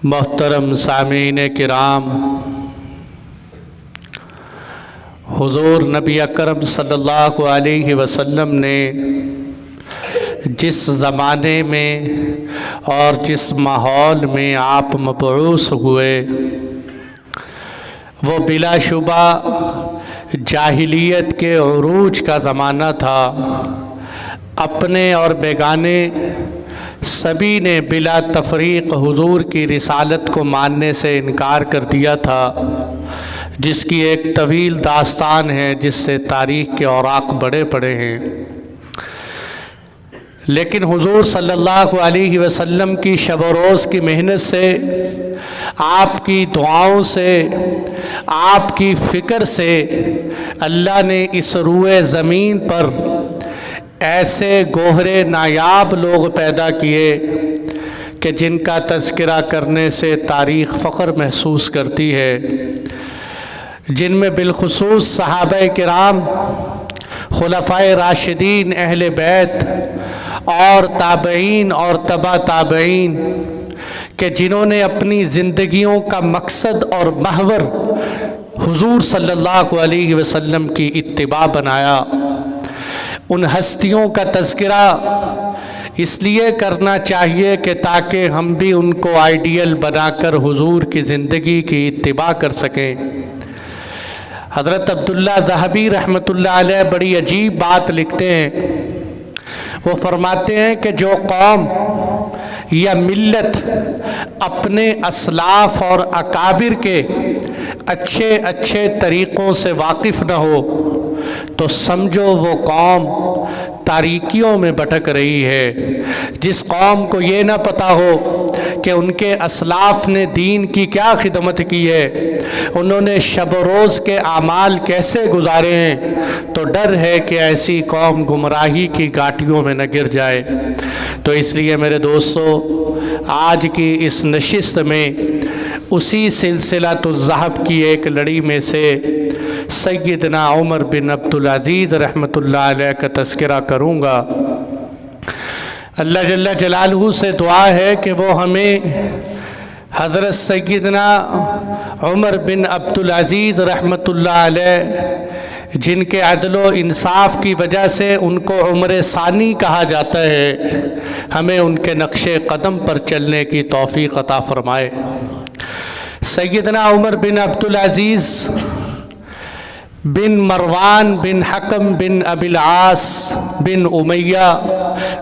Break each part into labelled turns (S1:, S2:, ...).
S1: محترم سامعین کرام، حضور نبی اکرم صلی اللہ علیہ وسلم نے جس زمانے میں اور جس ماحول میں آپ مبعوث ہوئے وہ بلا شبہ جاہلیت کے عروج کا زمانہ تھا۔ اپنے اور بیگانے سبھی نے بلا تفریق حضور کی رسالت کو ماننے سے انکار کر دیا تھا، جس کی ایک طویل داستان ہے جس سے تاریخ کے اوراق بڑے پڑے ہیں۔ لیکن حضور صلی اللہ علیہ وسلم کی شب و روز کی محنت سے، آپ کی دعاؤں سے، آپ کی فکر سے اللہ نے اس روئے زمین پر ایسے گوہرے نایاب لوگ پیدا کیے کہ جن کا تذکرہ کرنے سے تاریخ فخر محسوس کرتی ہے، جن میں بالخصوص صحابہ کرام، خلفائے راشدین، اہل بیت اور تابعین اور تبع تابعین کہ جنہوں نے اپنی زندگیوں کا مقصد اور محور حضور صلی اللہ علیہ وسلم کی اتباع بنایا۔ ان ہستیوں کا تذکرہ اس لیے کرنا چاہیے کہ تاکہ ہم بھی ان کو آئیڈیل بنا کر حضور کی زندگی کی اتباع کر سکیں۔ حضرت عبداللہ ذہبی رحمۃ اللہ علیہ بڑی عجیب بات لکھتے ہیں۔ وہ فرماتے ہیں کہ جو قوم یا ملت اپنے اسلاف اور اکابر کے اچھے طریقوں سے واقف نہ ہو تو سمجھو وہ قوم تاریکیوں میں بھٹک رہی ہے۔ جس قوم کو یہ نہ پتہ ہو کہ ان کے اسلاف نے دین کی کیا خدمت کی ہے، انہوں نے شب و روز کے اعمال کیسے گزارے ہیں، تو ڈر ہے کہ ایسی قوم گمراہی کی گھاٹیوں میں نہ گر جائے۔ تو اس لیے میرے دوستو، آج کی اس نشست میں اسی سلسلۃ الذہب کی ایک لڑی میں سے سیدنا عمر بن عبدالعزیز رحمۃ اللہ علیہ کا تذکرہ کروں گا۔ اللہ جل جلالہ سے دعا ہے کہ وہ ہمیں حضرت سیدنا عمر بن عبدالعزیز رحمۃ اللہ علیہ، جن کے عدل و انصاف کی وجہ سے ان کو عمر ثانی کہا جاتا ہے، ہمیں ان کے نقش قدم پر چلنے کی توفیق عطا فرمائے۔ سیدنا عمر بن عبدالعزیز بن مروان بن حکم بن ابی العاص بن امیہ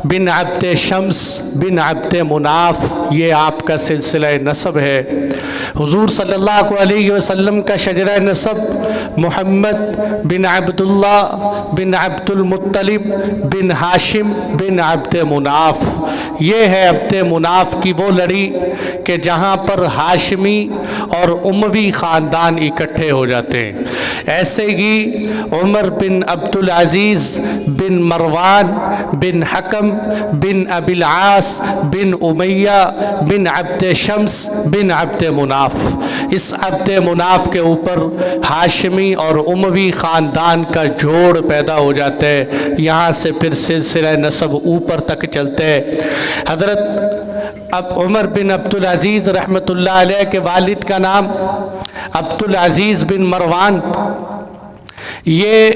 S1: بن عبد شمس بن عبد مناف، یہ آپ کا سلسلہ نسب ہے۔ حضور صلی اللہ علیہ وسلم کا شجرہ نسب محمد بن عبداللہ بن عبد المطلب بن ہاشم بن عبد مناف، یہ ہے عبد مناف کی وہ لڑی کہ جہاں پر ہاشمی اور اموی خاندان اکٹھے ہو جاتے ہیں۔ ایسے ہی عمر بن عبدالعزیز بن مروان بن حکم بن ابی العاص بن امیہ بن عبد شمس بن عبد مناف، اس عبد مناف کے اوپر ہاشمی اور اموی خاندان کا جوڑ پیدا ہو جاتا ہے۔ یہاں سے پھر سلسلہ نسب اوپر تک چلتے ہیں۔ حضرت عمر بن عبدالعزیز رحمۃ اللہ علیہ کے والد کا نام عبدالعزیز بن مروان، یہ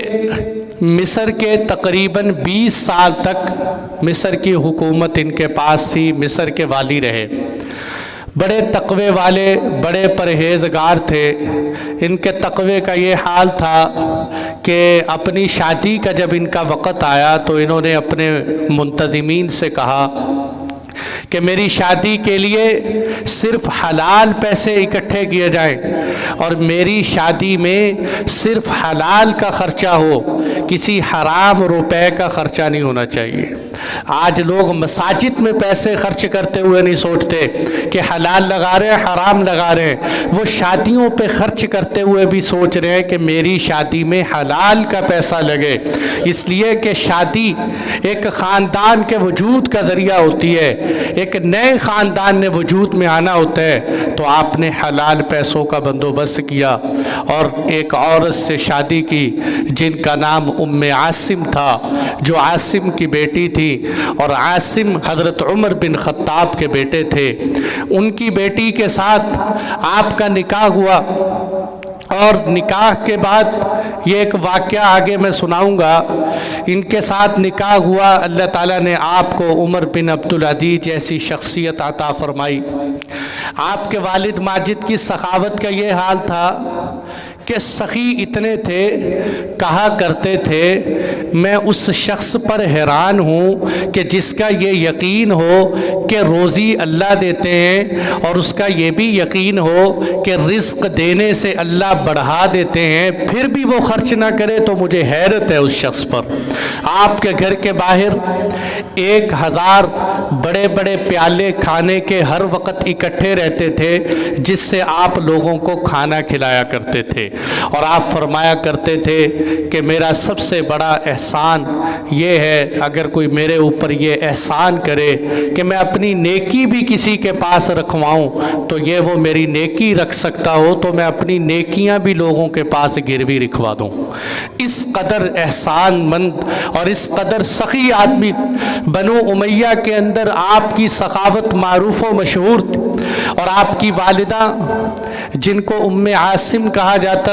S1: مصر کے تقریباً 20 سال تک مصر کی حکومت ان کے پاس تھی، مصر کے والی رہے۔ بڑے تقوی والے، بڑے پرہیزگار تھے۔ ان کے تقوی کا یہ حال تھا کہ اپنی شادی کا جب ان کا وقت آیا تو انہوں نے اپنے منتظمین سے کہا کہ میری شادی کے لیے صرف حلال پیسے اکٹھے کیے جائیں اور میری شادی میں صرف حلال کا خرچہ ہو، کسی حرام روپے کا خرچہ نہیں ہونا چاہیے۔ آج لوگ مساجد میں پیسے خرچ کرتے ہوئے نہیں سوچتے کہ حلال لگا رہے ہیں حرام لگا رہے ہیں، وہ شادیوں پہ خرچ کرتے ہوئے بھی سوچ رہے ہیں کہ میری شادی میں حلال کا پیسہ لگے، اس لیے کہ شادی ایک خاندان کے وجود کا ذریعہ ہوتی ہے، ایک نئے خاندان نے وجود میں آنا ہوتا ہے۔ تو آپ نے حلال پیسوں کا بندوبست کیا اور ایک عورت سے شادی کی جن کا نام عاصم تھا، جو عاصم کی بیٹی تھی تھی اور عاصم حضرت عمر بن خطاب کے بیٹے تھے۔ ان کی بیٹی کے ساتھ آپ کا نکاح ہوا، اور نکاح کے بعد یہ ایک واقعہ آگے میں سناؤں گا۔ ان کے ساتھ نکاح ہوا، اللہ تعالیٰ نے آپ کو عمر بن عبدالعزیز جیسی شخصیت عطا فرمائی۔ آپ کے والد ماجد کی سخاوت کا یہ حال تھا کہ سخی اتنے تھے، کہا کرتے تھے میں اس شخص پر حیران ہوں کہ جس کا یہ یقین ہو کہ روزی اللہ دیتے ہیں، اور اس کا یہ بھی یقین ہو کہ رزق دینے سے اللہ بڑھا دیتے ہیں، پھر بھی وہ خرچ نہ کرے، تو مجھے حیرت ہے اس شخص پر۔ آپ کے گھر کے باہر 1000 بڑے بڑے پیالے کھانے کے ہر وقت اکٹھے رہتے تھے، جس سے آپ لوگوں کو کھانا کھلایا کرتے تھے، اور آپ فرمایا کرتے تھے کہ میرا سب سے بڑا احسان یہ ہے، اگر کوئی میرے اوپر یہ احسان کرے کہ میں اپنی نیکی بھی کسی کے پاس رکھواؤں، تو یہ وہ میری نیکی رکھ سکتا ہو تو میں اپنی نیکیاں بھی لوگوں کے پاس گروی رکھوا دوں۔ اس قدر احسان مند اور اس قدر سخی آدمی بنو امیہ کے اندر آپ کی سخاوت معروف و مشہور تھی۔ اور آپ کی والدہ جن کو ام عاصم کہا جاتا،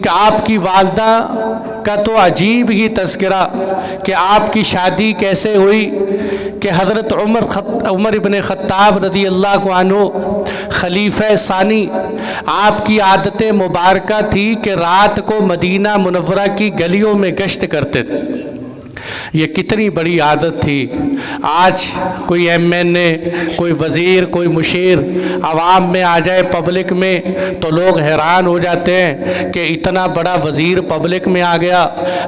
S1: آپ کی والدہ کا تو عجیب ہی تذکرہ کہ آپ کی شادی کیسے ہوئی کہ حضرت عمر ابن خطاب رضی اللہ عنہ خلیفہ ثانی، آپ کی عادت مبارکہ تھی کہ رات کو مدینہ منورہ کی گلیوں میں گشت کرتے تھے۔ یہ کتنی بڑی عادت تھی۔ آج کوئی ایم این اے، کوئی وزیر، کوئی مشیر عوام میں آ جائے پبلک میں تو لوگ حیران ہو جاتے ہیں کہ اتنا بڑا وزیر پبلک میں آ گیا،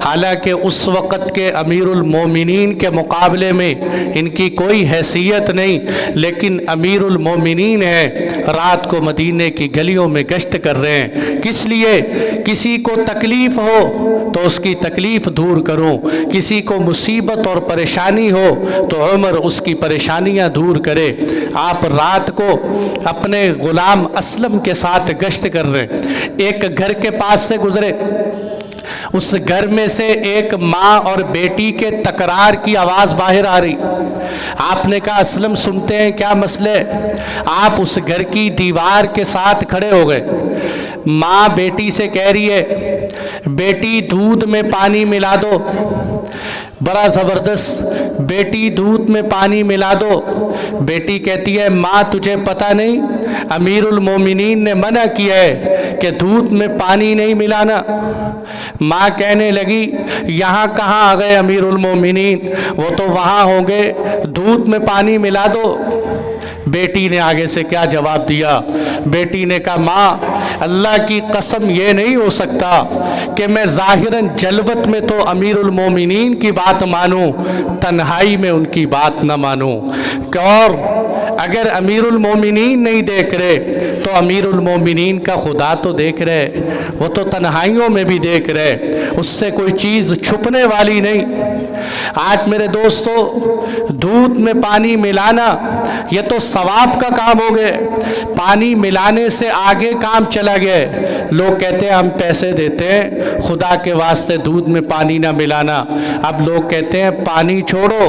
S1: حالانکہ اس وقت کے امیر المومنین کے مقابلے میں ان کی کوئی حیثیت نہیں، لیکن امیر المومنین ہے، رات کو مدینے کی گلیوں میں گشت کر رہے ہیں۔ کس لیے؟ کسی کو تکلیف ہو تو اس کی تکلیف دور کروں، کسی کو مصیبت اور پریشانی ہو تو عمر اس کی پریشانیاں دور کرے۔ آپ رات کو اپنے غلام اسلم کے ساتھ گشت کر رہے ہیں، ایک گھر کے پاس سے گزرے، اس گھر میں سے ایک ماں اور بیٹی کے تکرار کی آواز باہر آ رہی۔ آپ نے کہا اسلم سنتے ہیں کیا مسئلہ ہے؟ آپ اس گھر کی دیوار کے ساتھ کھڑے ہو گئے۔ ماں بیٹی سے کہہ رہی ہے بیٹی دودھ میں پانی ملا دو، بڑا زبردست، بیٹی دودھ میں پانی ملا دو۔ بیٹی کہتی ہے ماں تجھے پتہ نہیں امیر المومنین نے منع کیا ہے کہ دودھ میں پانی نہیں ملانا۔ ماں کہنے لگی یہاں کہاں آ گئے امیر المومنین، وہ تو وہاں ہوں گے، دودھ میں پانی ملا دو۔ بیٹی نے آگے سے کیا جواب دیا؟ بیٹی نے کہا ماں اللہ کی قسم یہ نہیں ہو سکتا کہ میں ظاہراً جلوت میں تو امیر المومنین کی بات مانوں، تنہائی میں ان کی بات نہ مانوں، اور اگر امیر المومنین نہیں دیکھ رہے تو امیر المومنین کا خدا تو دیکھ رہے، وہ تو تنہائیوں میں بھی دیکھ رہے، اس سے کوئی چیز چھپنے والی نہیں۔ آج میرے دوستو دودھ میں پانی ملانا یہ تو ثواب کا کام ہو گئے، پانی ملانے سے آگے کام چلا گیا۔ لوگ کہتے ہیں ہم پیسے دیتے ہیں خدا کے واسطے دودھ میں پانی نہ ملانا، اب لوگ کہتے ہیں پانی چھوڑو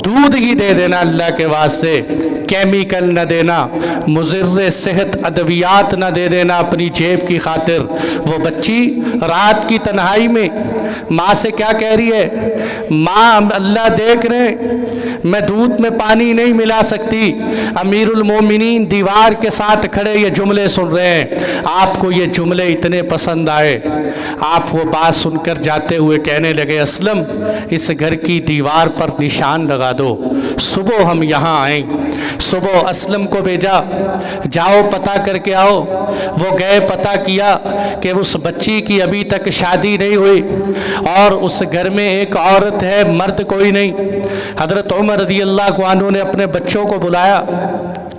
S1: دودھ ہی دے دینا اللہ کے واسطے، کیمیکل نہ دینا، مضر صحت ادویات نہ دے دینا اپنی جیب کی خاطر۔ وہ بچی رات کی تنہائی میں ماں سے کیا کہہ رہی ہے؟ ماں اللہ دیکھ رہے میں دودھ میں پانی نہیں ملا سکتی۔ امیر المومنین دیوار کے ساتھ کھڑے یہ جملے سن رہے ہیں، آپ کو یہ جملے اتنے پسند آئے، آپ وہ بات سن کر جاتے ہوئے کہنے لگے اسلم اس گھر کی دیوار پر نشان لگا دو، صبح ہم یہاں آئیں۔ صبح اسلم کو بھیجا جاؤ پتہ کر کے آؤ۔ وہ گئے پتہ کیا کہ اس بچی کی ابھی تک شادی نہیں ہوئی اور اس گھر میں ایک عورت ہے، مرد کوئی نہیں۔ حضرت عمر رضی اللہ عنہ نے اپنے بچوں کو بلایا،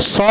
S1: 100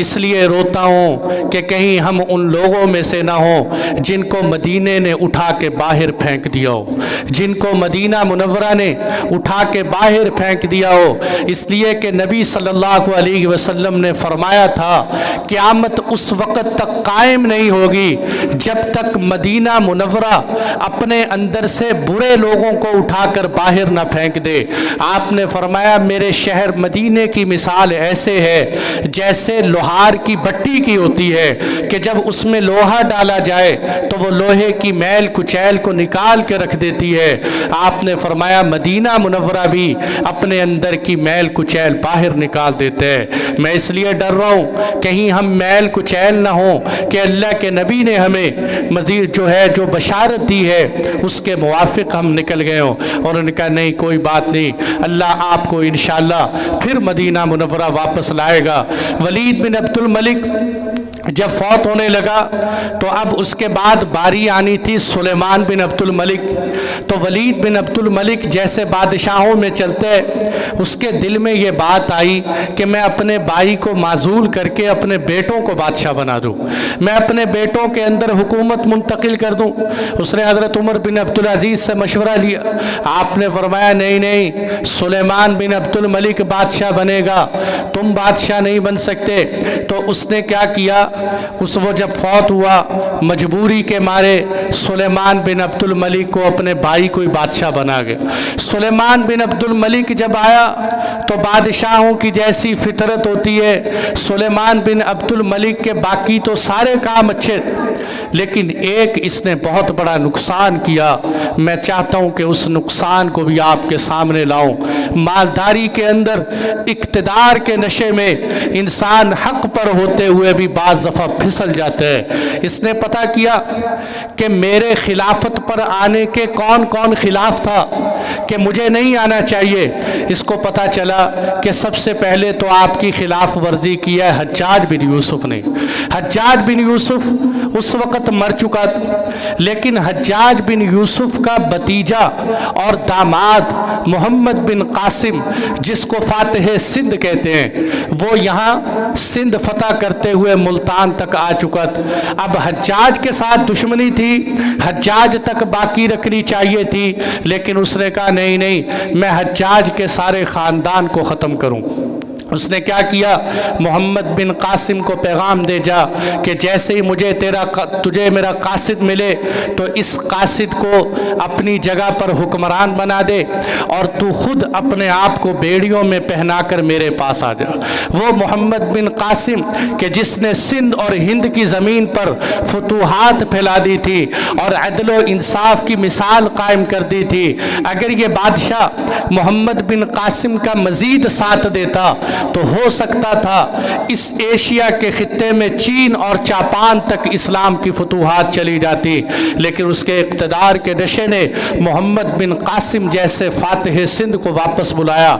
S1: اس لیے روتا ہوں کہ کہیں ہم ان لوگوں میں سے نہ ہوں جن کو مدینے نے اٹھا کے باہر پھینک دیا ہو، جن کو مدینہ منورہ نے اٹھا کے باہر پھینک دیا ہو۔ اس لیے کہ نبی صلی اللہ علیہ وسلم نے فرمایا تھا قیامت اس وقت تک قائم نہیں ہوگی جب تک مدینہ منورہ اپنے اندر سے برے لوگوں کو اٹھا کر باہر نہ پھینک دے۔ آپ نے فرمایا میرے شہر مدینے کی مثال ایسے ہے جیسے لوہار کی بٹی کی ہوتی ہے کہ جب اس میں لوہا ڈالا جائے تو وہ لوہے کی میل کچیل کو نکال کے رکھ دیتی ہے۔ آپ نے فرمایا مدینہ منورہ بھی اپنے اندر کی میل کچیل باہر نکال دیتے ہیں۔ میں اس لیے ڈر رہا ہوں کہیں ہم میل کچیل نہ ہوں کہ اللہ کے نبی نے ہمیں مزید جو بشارت دی ہے اس کے موافق ہم نکل گئے ہوں۔ اور انہوں نے کہا نہیں کوئی بات نہیں، اللہ آپ کو انشاءاللہ پھر مدینہ منورہ واپس لائے گا۔ ولید بن عبد الملک جب فوت ہونے لگا تو اب اس کے بعد باری آنی تھی سلیمان بن عبد الملک۔ تو ولید بن عبد الملک جیسے بادشاہوں میں چلتے اس کے دل میں یہ بات آئی کہ میں اپنے بھائی کو معزول کر کے اپنے بیٹوں کو بادشاہ بنا دوں، میں اپنے بیٹوں کے اندر حکومت منتقل کر دوں۔ اس نے حضرت عمر بن عبدالعزیز سے مشورہ لیا، آپ نے فرمایا نہیں نہیں، سلیمان بن عبد الملک بادشاہ بنے گا، تم بادشاہ نہیں بن سکتے۔ تو اس نے کیا کیا، وہ جب فوت ہوا مجبوری کے مارے سلیمان بن عبد الملک کو اپنے بھائی کو ہی بادشاہ بنا گیا۔ سلیمان بن عبد الملک جب آیا تو بادشاہوں کی جیسی فطرت ہوتی ہے، سلیمان بن عبد الملک کے باقی تو سارے کام اچھے لیکن ایک اس نے بہت بڑا نقصان کیا، میں چاہتا ہوں کہ اس نقصان کو بھی آپ کے سامنے لاؤں۔ مالداری کے اندر اقتدار کے نشے میں انسان حق پر ہوتے ہوئے بھی بعض دفعہ پھسل جاتے ہیں۔ اس نے پتہ کیا کہ میرے خلافت پر آنے کے کون کون خلاف تھا کہ مجھے نہیں آنا چاہیے۔ اس کو پتہ چلا کہ سب سے پہلے تو آپ کی خلاف ورزی کی ہے حجاج بن یوسف نے۔ حجاج بن یوسف اس وقت مر چکا، لیکن حجاج بن یوسف کا بھتیجا اور داماد محمد بن قاسم جس کو فاتح سندھ کہتے ہیں، وہ یہاں سندھ فتح کرتے ہوئے ملتان تک آ چکا۔ اب حجاج کے ساتھ دشمنی تھی، حجاج تک باقی رکھنی چاہیے تھی، لیکن اس نے کہا نہیں نہیں، میں حجاج کے سارے خاندان کو ختم کروں۔ اس نے کیا کیا، محمد بن قاسم کو پیغام دے جا کہ جیسے ہی تجھے میرا قاصد ملے تو اس قاصد کو اپنی جگہ پر حکمران بنا دے اور تو خود اپنے آپ کو بیڑیوں میں پہنا کر میرے پاس آ جا۔ وہ محمد بن قاسم کہ جس نے سندھ اور ہند کی زمین پر فتوحات پھیلا دی تھی اور عدل و انصاف کی مثال قائم کر دی تھی، اگر یہ بادشاہ محمد بن قاسم کا مزید ساتھ دیتا تو ہو سکتا تھا اس ایشیا کے خطے میں چین اور جاپان تک اسلام کی فتوحات چلی جاتی، لیکن اس کے اقتدار کے نشے نے محمد بن قاسم جیسے فاتح سندھ کو واپس بلایا۔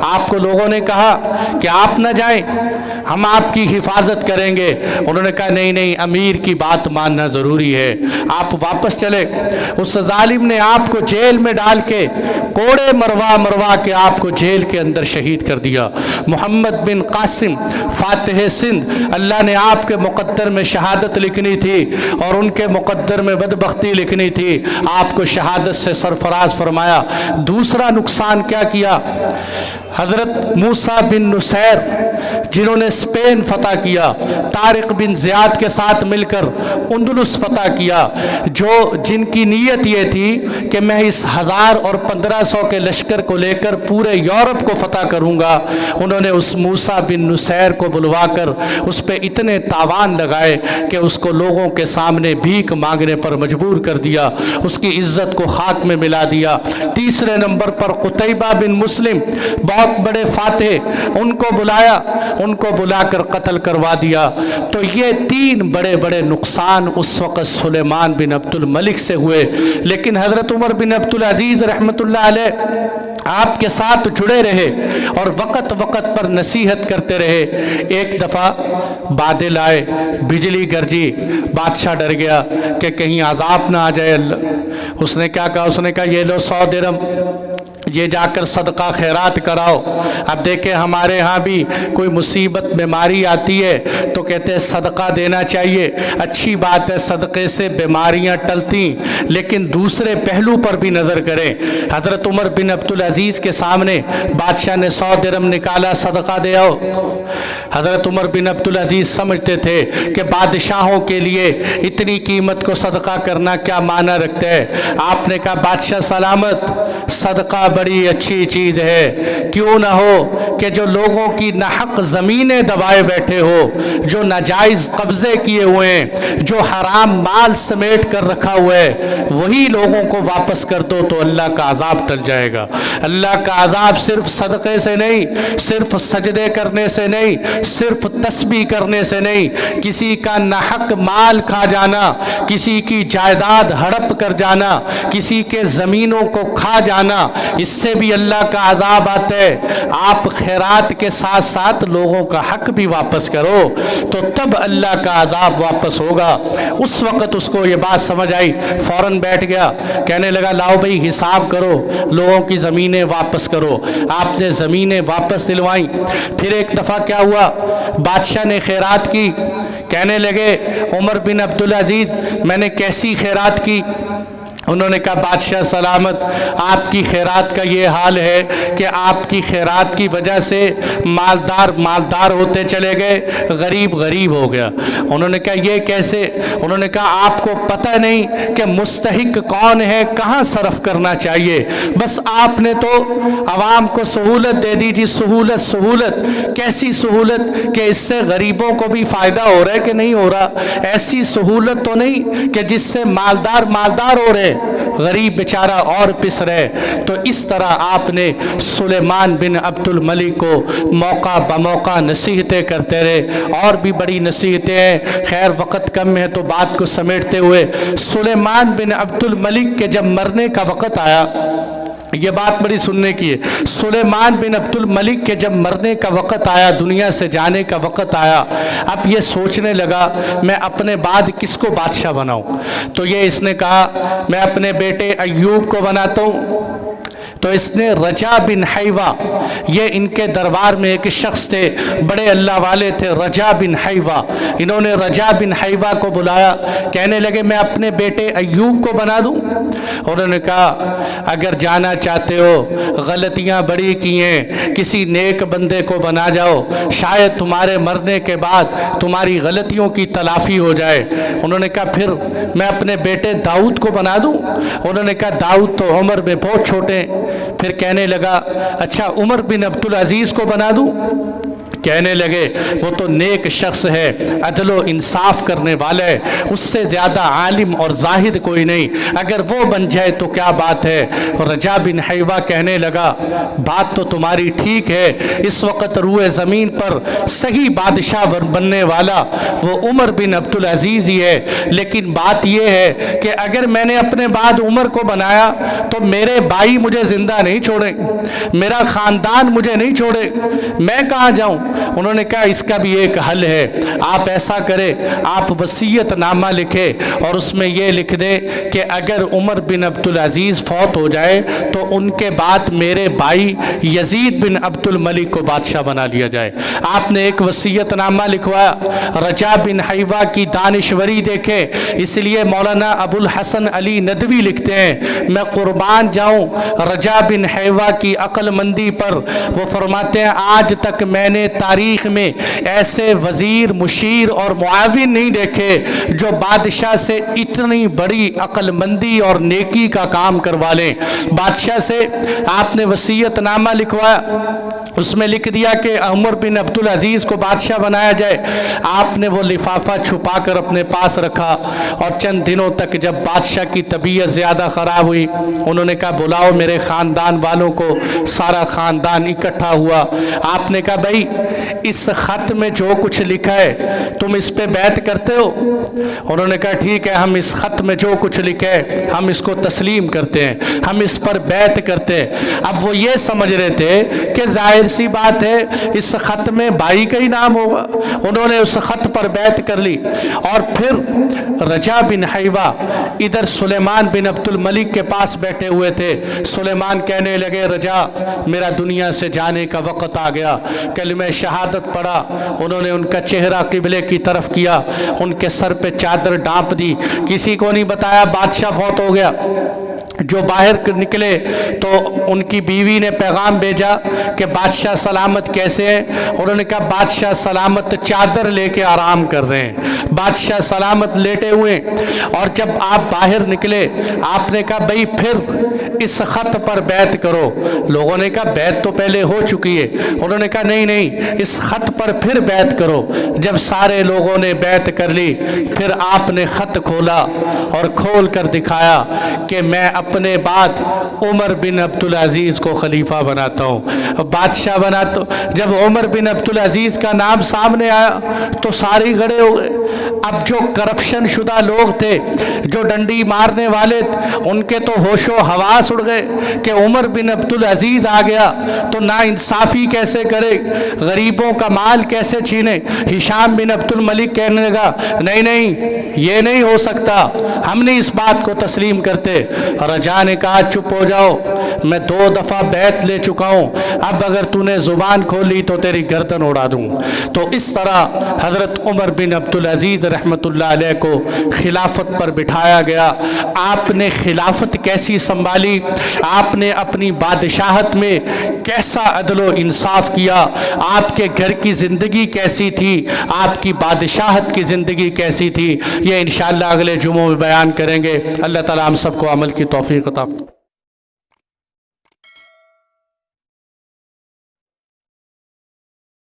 S1: آپ کو لوگوں نے کہا کہ آپ نہ جائیں، ہم آپ کی حفاظت کریں گے۔ انہوں نے کہا نہیں نہیں، امیر کی بات ماننا ضروری ہے، آپ واپس چلے۔ اس ظالم نے آپ کو جیل میں ڈال کے کوڑے مروا کے آپ کو جیل کے اندر شہید کر دیا۔ محمد بن قاسم فاتح سندھ، اللہ نے آپ کے مقدر میں شہادت لکھنی تھی اور ان کے مقدر میں بدبختی لکھنی تھی، آپ کو شہادت سے سرفراز فرمایا۔ دوسرا نقصان کیا کیا، حضرت موسیٰ بن نصیر جنہوں نے اسپین فتح کیا، طارق بن زیاد کے ساتھ مل کر اندلس فتح کیا، جن کی نیت یہ تھی کہ میں اس 1000 اور 1500 کے لشکر کو لے کر پورے یورپ کو فتح کروں گا، انہوں نے اس موسیٰ بن نصیر کو بلوا کر اس پہ اتنے تاوان لگائے کہ اس کو لوگوں کے سامنے بھیک مانگنے پر مجبور کر دیا، اس کی عزت کو خاک میں ملا دیا۔ تیسرے نمبر پر قتیبہ بن مسلم، بہت بڑے فاتح، ان کو بلا کر قتل کروا دیا۔ تو یہ 3 بڑے بڑے نقصان اس وقت سلیمان بن عبد الملک سے ہوئے، لیکن حضرت عمر بن عبدالعزیز رحمۃ اللہ علیہ آپ کے ساتھ جڑے رہے اور وقت پر نصیحت کرتے رہے۔ ایک دفعہ بادل آئے، بجلی گرجی، بادشاہ ڈر گیا کہ کہیں عذاب نہ آ جائے اللہ۔ اس نے کیا کہا، اس نے کہا یہ لو 100 درم، یہ جا کر صدقہ خیرات کراؤ۔ اب دیکھیں ہمارے ہاں بھی کوئی مصیبت بیماری آتی ہے تو کہتے ہیں صدقہ دینا چاہیے، اچھی بات ہے، صدقے سے بیماریاں ٹلتی، لیکن دوسرے پہلو پر بھی نظر کریں۔ حضرت عمر بن عبدالعزیز کے سامنے بادشاہ نے 100 درہم نکالا، صدقہ دے آؤ۔ حضرت عمر بن عبدالعزیز سمجھتے تھے کہ بادشاہوں کے لیے اتنی قیمت کو صدقہ کرنا کیا معنی رکھتا ہے۔ آپ نے کہا بادشاہ سلامت، صدقہ بڑی اچھی چیز ہے، کیوں نہ ہو کہ جو لوگوں کی ناحق زمینیں دبائے بیٹھے ہو، جو ناجائز قبضے کیے ہوئے ہیں، جو حرام مال سمیٹ کر رکھا ہوا ہے، وہی لوگوں کو واپس کر دو تو اللہ کا عذاب ٹل جائے گا۔ اللہ کا عذاب صرف صدقے سے نہیں، صرف سجدے کرنے سے نہیں، صرف تسبیح کرنے سے نہیں، کسی کا ناحق مال کھا جانا، کسی کی جائیداد ہڑپ کر جانا، کسی کے زمینوں کو کھا جانا، اس سے بھی اللہ کا عذاب آتا ہے۔ آپ خیرات کے ساتھ ساتھ لوگوں کا حق بھی واپس کرو تو تب اللہ کا عذاب واپس ہوگا۔ اس وقت اس کو یہ بات سمجھ آئی، فوراً بیٹھ گیا، کہنے لگا لاؤ بھئی حساب کرو، لوگوں کی زمینیں واپس کرو۔ آپ نے زمینیں واپس دلوائیں۔ پھر ایک دفعہ کیا ہوا، بادشاہ نے خیرات کی، کہنے لگے عمر بن عبدالعزیز میں نے کیسی خیرات کی؟ انہوں نے کہا بادشاہ سلامت، آپ کی خیرات کا یہ حال ہے کہ آپ کی خیرات کی وجہ سے مالدار ہوتے چلے گئے، غریب ہو گیا۔ انہوں نے کہا یہ کیسے؟ انہوں نے کہا آپ کو پتہ نہیں کہ مستحق کون ہے، کہاں صرف کرنا چاہیے، بس آپ نے تو عوام کو سہولت دے دی جی، سہولت کیسی سہولت کہ اس سے غریبوں کو بھی فائدہ ہو رہا ہے کہ نہیں ہو رہا؟ ایسی سہولت تو نہیں کہ جس سے مالدار ہو رہے، غریب بیچارہ اور پس رہے۔ تو اس طرح آپ نے سلیمان بن عبد الملک کو موقع بموقع نصیحتیں کرتے رہے، اور بھی بڑی نصیحتیں ہیں، خیر وقت کم ہے تو بات کو سمیٹتے ہوئے سلیمان بن عبد الملک کے جب مرنے کا وقت آیا، یہ بات بڑی سننے کی ہے، سلیمان بن عبد الملک کے جب مرنے کا وقت آیا، دنیا سے جانے کا وقت آیا، اب یہ سوچنے لگا میں اپنے بعد کس کو بادشاہ بناؤں؟ تو یہ اس نے کہا میں اپنے بیٹے ایوب کو بناتا ہوں۔ تو اس نے رجا بن حیوہ، یہ ان کے دربار میں ایک شخص تھے، بڑے اللہ والے تھے، رجا بن حیوہ، انہوں نے رجا بن حیوہ کو بلایا، کہنے لگے میں اپنے بیٹے ایوب کو بنا دوں؟ انہوں نے کہا اگر جانا چاہتے ہو، غلطیاں بڑی کی ہیں، کسی نیک بندے کو بنا جاؤ، شاید تمہارے مرنے کے بعد تمہاری غلطیوں کی تلافی ہو جائے۔ انہوں نے کہا پھر میں اپنے بیٹے داؤد کو بنا دوں؟ انہوں نے کہا داؤد تو عمر میں بہت چھوٹے ہیں۔ پھر کہنے لگا اچھا عمر بن عبدالعزیز کو بنا دوں؟ کہنے لگے وہ تو نیک شخص ہے، عدل و انصاف کرنے والا ہے، اس سے زیادہ عالم اور زاہد کوئی نہیں، اگر وہ بن جائے تو کیا بات ہے۔ رجا بن حیوہ کہنے لگا بات تو تمہاری ٹھیک ہے، اس وقت روئے زمین پر صحیح بادشاہ بننے والا وہ عمر بن عبدالعزیز ہی ہے، لیکن بات یہ ہے کہ اگر میں نے اپنے بعد عمر کو بنایا تو میرے بھائی مجھے زندہ نہیں چھوڑیں، میرا خاندان مجھے نہیں چھوڑے، میں کہاں جاؤں؟ انہوں نے کہا اس کا بھی ایک حل ہے، آپ ایسا کریں، آپ وصیت نامہ لکھے اور اس میں یہ لکھ دیں کہ اگر عمر بن عبدالعزیز فوت ہو جائے تو ان کے بعد میرے بھائی یزید بن عبد الملک کو بادشاہ بنا لیا جائے۔ آپ نے ایک وصیت نامہ لکھوایا۔ رجا بن حیوہ کی دانشوری دیکھیں، اس لیے مولانا ابو الحسن علی ندوی لکھتے ہیں میں قربان جاؤں رجا بن حیوہ کی عقل مندی پر، وہ فرماتے ہیں آج تک میں نے تاریخ میں ایسے وزیر، مشیر اور معاون نہیں دیکھے جو بادشاہ سے اتنی بڑی عقل مندی اور نیکی کا کام کروا لیں۔ بادشاہ سے آپ نے وصیت نامہ لکھوایا، اس میں لکھ دیا کہ عمر بن عبدالعزیز کو بادشاہ بنایا جائے۔ آپ نے وہ لفافہ چھپا کر اپنے پاس رکھا، اور چند دنوں تک جب بادشاہ کی طبیعت زیادہ خراب ہوئی، انہوں نے کہا بلاؤ میرے خاندان والوں کو، سارا خاندان اکٹھا ہوا۔ آپ نے کہا بھائی اس خط میں جو کچھ لکھا ہے تم اس پہ بیعت کرتے ہو؟ انہوں نے کہا ٹھیک ہے، ہم اس خط میں جو کچھ لکھا ہے ہم اس کو تسلیم کرتے ہیں، ہم اس پر بیعت کرتے ہیں۔ اب وہ یہ سمجھ رہے تھے کہ ظاہر سی بات ہے اس خط میں بھائی کا ہی نام ہوگا، انہوں نے اس خط پر بیعت کر لی۔ اور پھر رجا بن حیوہ ادھر سلیمان بن عبد الملک کے پاس بیٹھے ہوئے تھے۔ سلیمان کہنے لگے رجا میرا دنیا سے جانے کا وقت آ گیا، کلمہ شہادت پڑھا، انہوں نے ان کا چہرہ قبلے کی طرف کیا، ان کے سر پہ چادر ڈانپ دی، کسی کو نہیں بتایا بادشاہ فوت ہو گیا۔ جو باہر نکلے تو ان کی بیوی نے پیغام بھیجا کہ بادشاہ سلامت کیسے ہیں؟ انہوں نے کہا بادشاہ سلامت چادر لے کے آرام کر رہے ہیں، بادشاہ سلامت لیٹے ہوئے۔ اور جب آپ باہر نکلے آپ نے کہا بھئی پھر اس خط پر بیعت کرو۔ لوگوں نے کہا بیعت تو پہلے ہو چکی ہے۔ انہوں نے کہا نہیں نہیں، اس خط پر پھر بیعت کرو۔ جب سارے لوگوں نے بیعت کر لی پھر آپ نے خط کھولا اور کھول کر دکھایا کہ میں اپنے بعد عمر بن عبدالعزیز کو خلیفہ بناتا ہوں، بادشاہ بناتا ہوں۔ جب عمر بن عبدالعزیز کا نام سامنے آیا تو سارے گڑے ہو گئے۔ اب جو کرپشن شدہ لوگ تھے، جو ڈنڈی مارنے والے، ان کے تو ہوش و حواس اڑ گئے کہ عمر بن عبدالعزیز آ گیا تو نا انصافی کیسے کرے، غریبوں کا مال کیسے چھینے۔ ہشام بن عبد الملک کہنے لگا نہیں نہیں یہ نہیں ہو سکتا، ہم نہیں اس بات کو تسلیم کرتے۔ رجا نے کہا چپ ہو جاؤ، میں 2 دفعہ بیعت لے چکا ہوں، اب اگر تو نے زبان کھولی تو تیری گردن اڑا دوں۔ تو اس طرح حضرت عمر بن عبدالعزیز رحمۃ اللہ علیہ کو خلافت پر بٹھایا گیا۔ آپ نے خلافت کیسی سنبھالی، آپ نے اپنی بادشاہت میں کیسا عدل و انصاف کیا، آپ کے گھر کی زندگی کیسی تھی، آپ کی بادشاہت کی زندگی کیسی تھی، یہ انشاءاللہ اگلے جمعوں میں بیان کریں گے۔ اللہ تعالیٰ ہم سب کو عمل کی توفیق عطا فرمائے۔